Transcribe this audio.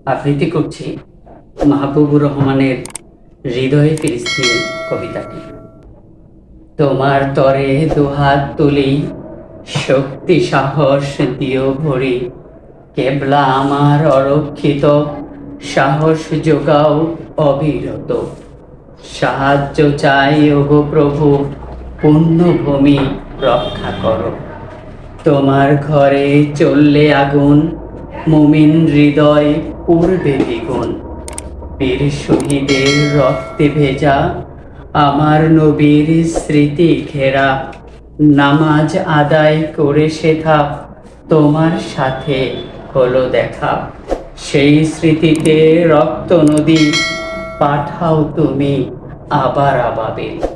আবৃত্তি করছি মাহবুবুর রহমানের হৃদয়ে ফিলিস্তিন কবিতাটি। তোমার তরে দুহাত তুলি, শক্তি সাহস দিও ভরি, কেবলা আমার অরক্ষিত, সাহস যোগাও অবিরত। সাহায্য চাই ওগো প্রভু, পুণ্যভূমি রক্ষা করো। তোমার ঘরে চললে আগুন, মুমিন হৃদয় পূর্বে দ্বিগুণ। বীর শহীদের রক্তে ভেজা, আমার নবীর স্মৃতি ঘেরা, নামাজ আদায় করে সেথা তোমার সাথে হলো দেখা। সেই স্মৃতিতে রক্ত নদী, পাঠাও তুমি আবার আবাবিল।